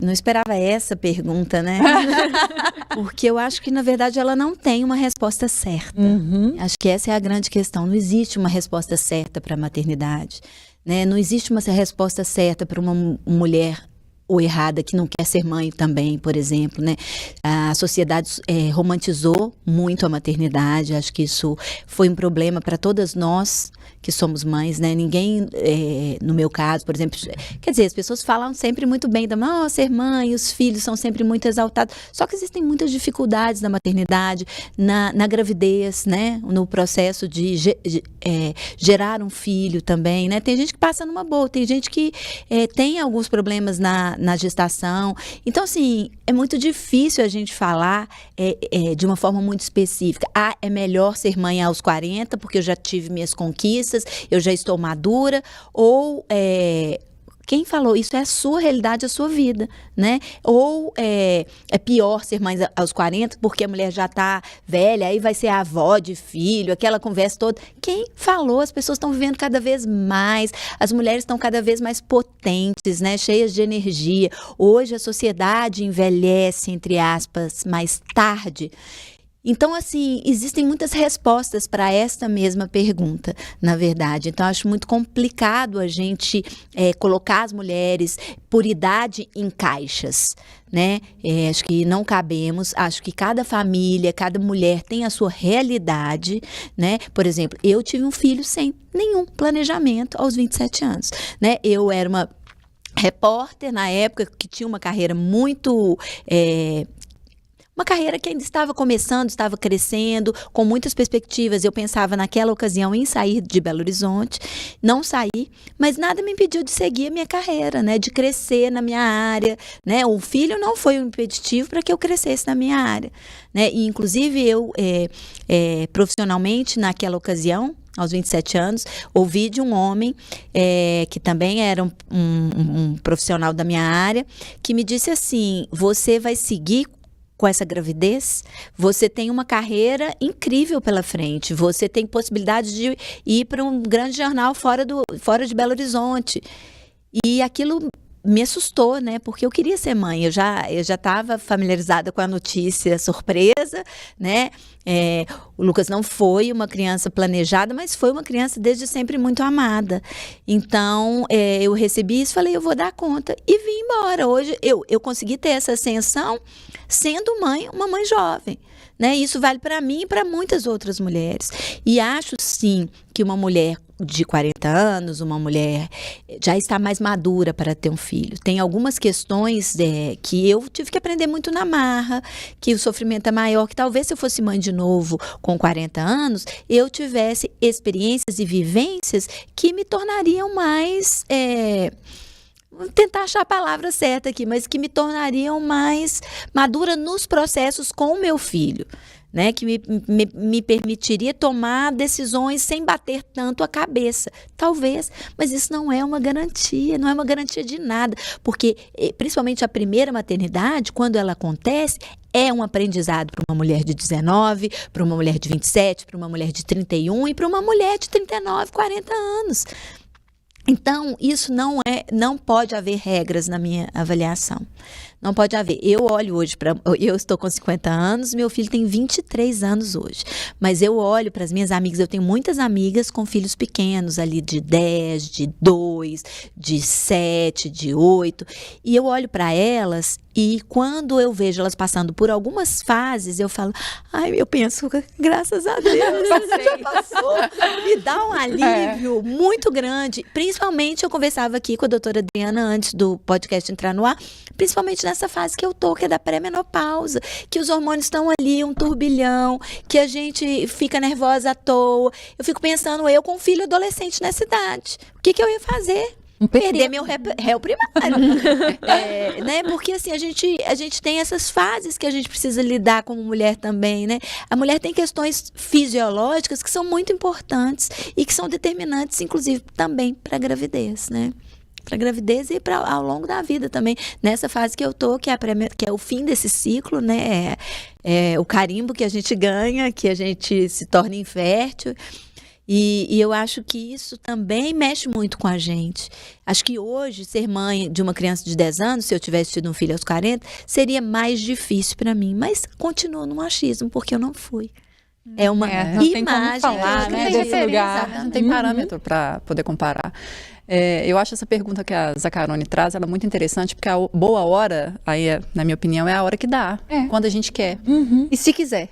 Não esperava essa pergunta, né? Porque eu acho que, na verdade, ela não tem uma resposta certa. Acho que essa é a grande questão. Não existe uma resposta certa para a maternidade, né? Não existe uma resposta certa para uma mulher ou errada que não quer ser mãe também, por exemplo, né? A sociedade romantizou muito a maternidade. Acho que isso foi um problema para todas nós que somos mães, né? Ninguém, no meu caso, por exemplo, quer dizer, as pessoas falam sempre muito bem da ser mãe, os filhos são sempre muito exaltados, só que existem muitas dificuldades na maternidade, na gravidez, né? No processo de gerar um filho também, né? Tem gente que passa numa boa, tem gente que tem alguns problemas na gestação. Então, assim, é muito difícil a gente falar de uma forma muito específica. É melhor ser mãe aos 40, porque eu já tive minhas conquistas, eu já estou madura, ou quem falou? Isso é a sua realidade, a sua vida, né? Ou é pior ser mãe aos 40, porque a mulher já está velha, aí vai ser a avó de filho, aquela conversa toda. Quem falou? As pessoas estão vivendo cada vez mais, as mulheres estão cada vez mais potentes, né? Cheias de energia. Hoje a sociedade envelhece, entre aspas, mais tarde. Então, assim, existem muitas respostas para esta mesma pergunta, na verdade. Então, acho muito complicado a gente colocar as mulheres por idade em caixas, né? Acho que não cabemos, acho que cada família, cada mulher tem a sua realidade, né? Por exemplo, eu tive um filho sem nenhum planejamento aos 27 anos, né? Eu era uma repórter na época que tinha uma carreira muito... uma carreira que ainda estava começando, estava crescendo, com muitas perspectivas. Eu pensava naquela ocasião em sair de Belo Horizonte, não saí, mas nada me impediu de seguir a minha carreira, né? De crescer na minha área, né? O filho não foi um impeditivo para que eu crescesse na minha área, né? E, inclusive, eu profissionalmente, naquela ocasião, aos 27 anos, ouvi de um homem que também era um profissional da minha área, que me disse assim: você vai seguir com essa gravidez, você tem uma carreira incrível pela frente, você tem possibilidade de ir para um grande jornal fora de Belo Horizonte. E aquilo me assustou, né? Porque eu queria ser mãe, eu já estava familiarizada com a notícia surpresa, né? O Lucas não foi uma criança planejada, mas foi uma criança desde sempre muito amada. Então, eu recebi isso, falei, eu vou dar conta. E vim embora. Hoje, eu consegui ter essa ascensão sendo mãe, uma mãe jovem, né? Isso vale para mim e para muitas outras mulheres. E acho, sim, que uma mulher de 40 anos, uma mulher já está mais madura para ter um filho. Tem algumas questões que eu tive que aprender muito na marra, que o sofrimento é maior, que talvez se eu fosse mãe de novo com 40 anos, eu tivesse experiências e vivências que me tornariam mais... vou tentar achar a palavra certa aqui, mas que me tornariam mais madura nos processos com o meu filho, né? Que me permitiria tomar decisões sem bater tanto a cabeça. Talvez, mas isso não é uma garantia, não é uma garantia de nada, porque principalmente a primeira maternidade, quando ela acontece, é um aprendizado para uma mulher de 19, para uma mulher de 27, para uma mulher de 31 e para uma mulher de 39, 40 anos. Então, isso não pode haver regras na minha avaliação. Não pode haver. Eu olho hoje eu estou com 50 anos, meu filho tem 23 anos hoje. Mas eu olho para as minhas amigas, eu tenho muitas amigas com filhos pequenos ali de 10, de 2, de 7, de 8. E eu olho para elas e quando eu vejo elas passando por algumas fases, eu falo, eu penso, graças a Deus, você já passou. Me dá um alívio muito grande. Principalmente, eu conversava aqui com a doutora Adriana antes do podcast entrar no ar, principalmente nessa fase que eu tô, que é da pré-menopausa, que os hormônios estão ali, um turbilhão, que a gente fica nervosa à toa. Eu fico pensando, eu com um filho adolescente nessa idade, o que eu ia fazer? Perder meu réu primário. Né? Porque assim, a gente tem essas fases que a gente precisa lidar como mulher também, né? A mulher tem questões fisiológicas que são muito importantes e que são determinantes, inclusive, também para a gravidez, né? Para a gravidez e ao longo da vida também. Nessa fase que eu tô, que é o fim desse ciclo, né? É o carimbo que a gente ganha, que a gente se torna infértil. E eu acho que isso também mexe muito com a gente. Acho que hoje, ser mãe de uma criança de 10 anos, se eu tivesse tido um filho aos 40, seria mais difícil para mim. Mas continuo no machismo, porque eu não fui. É uma não tem como imagem. falar, né, desse lugar. Não tem parâmetro para poder comparar. Eu acho essa pergunta que a Zaccaroni traz, ela é muito interessante, porque a boa hora, aí, na minha opinião, é a hora que dá, quando a gente quer. E se quiser.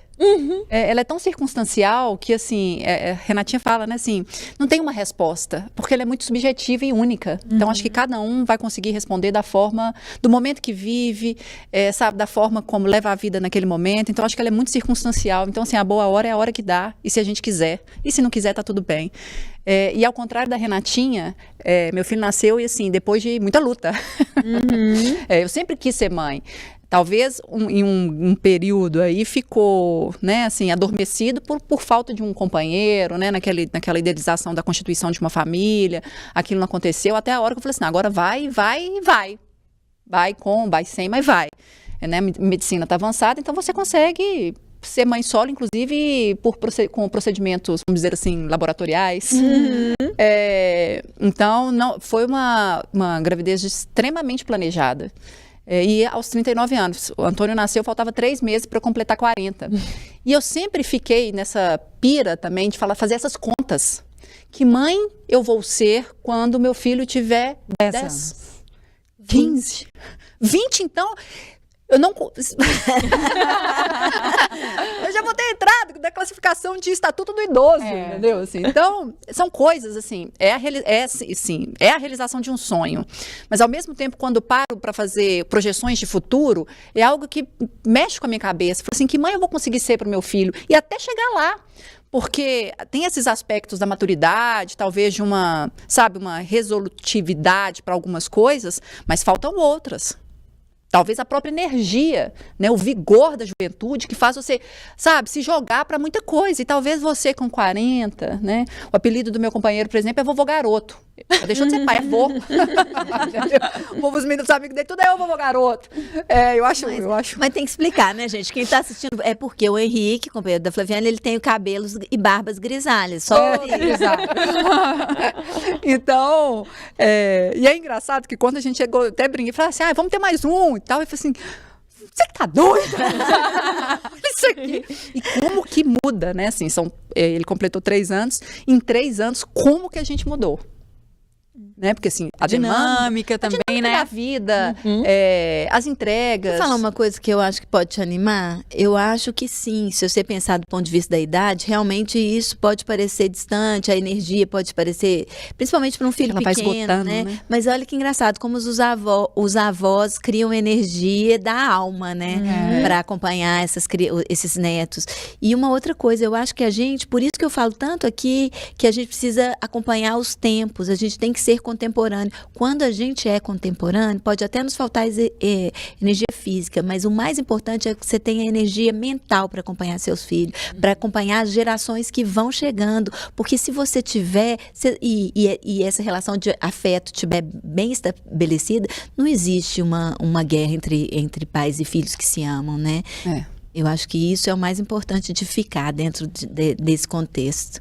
Ela é tão circunstancial que, assim, Renatinha fala, né, assim, não tem uma resposta, porque ela é muito subjetiva e única. Então, acho que cada um vai conseguir responder da forma, do momento que vive, sabe, da forma como leva a vida naquele momento. Então, acho que ela é muito circunstancial. Então, assim, a boa hora é a hora que dá, e se a gente quiser. E se não quiser, tá tudo bem. E ao contrário da Renatinha, meu filho nasceu, e assim, depois de muita luta. Eu sempre quis ser mãe. Talvez em um período aí ficou, né, assim, adormecido por falta de um companheiro, né, naquela idealização da constituição de uma família. Aquilo não aconteceu até a hora que eu falei assim, agora vai. Vai com, vai sem, mas vai. Né, medicina está avançada, então você consegue ser mãe solo, inclusive com procedimentos, vamos dizer assim, laboratoriais. Então, não, foi uma gravidez extremamente planejada. E aos 39 anos, o Antônio nasceu, faltava 3 meses para completar 40. E eu sempre fiquei nessa pira também de fazer essas contas. Que mãe eu vou ser quando meu filho tiver 10 anos? 15? 20, então... Eu não... eu já vou ter entrado da classificação de estatuto do idoso, entendeu? Assim, então, são coisas, assim, é a realização de um sonho. Mas, ao mesmo tempo, quando paro para fazer projeções de futuro, é algo que mexe com a minha cabeça. Falo assim, que mãe eu vou conseguir ser para o meu filho? E até chegar lá. Porque tem esses aspectos da maturidade, talvez de uma resolutividade para algumas coisas, mas faltam outras. Talvez a própria energia, né, o vigor da juventude que faz você, sabe, se jogar para muita coisa. E talvez você com 40, né, o apelido do meu companheiro, por exemplo, é vovô garoto. Deixou de ser pai, é vô. Os meninos amigos dele, tudo é o vovô garoto. Eu acho. Mas tem que explicar, né, gente? Quem está assistindo é porque o Henrique, companheiro da Flaviana, ele tem cabelos e barbas grisalhas. Só grisalhas. Então, e é engraçado que quando a gente chegou, até brinquei, falei assim, vamos ter mais um e tal. E falei assim, você que tá doido? Isso aqui. E como que muda, né? Assim, ele completou 3 anos. Em 3 anos, como que a gente mudou? Né? Porque assim, a dinâmica também, né? Da vida, as entregas. Vou falar uma coisa que eu acho que pode te animar? Eu acho que sim, se você pensar do ponto de vista da idade, realmente isso pode parecer distante, a energia pode parecer, principalmente para um filho pequeno, né? Mas olha que engraçado, como os avós criam energia da alma, né? Para acompanhar esses netos. E uma outra coisa, eu acho que por isso que eu falo tanto aqui, que a gente precisa acompanhar os tempos, a gente tem que ser contemporâneo. Quando a gente é contemporâneo, pode até nos faltar energia física, mas o mais importante é que você tenha energia mental para acompanhar seus filhos, para acompanhar as gerações que vão chegando, porque se você tiver, e essa relação de afeto estiver bem estabelecida, não existe uma guerra entre pais e filhos que se amam, né? Eu acho que isso é o mais importante de ficar dentro desse contexto.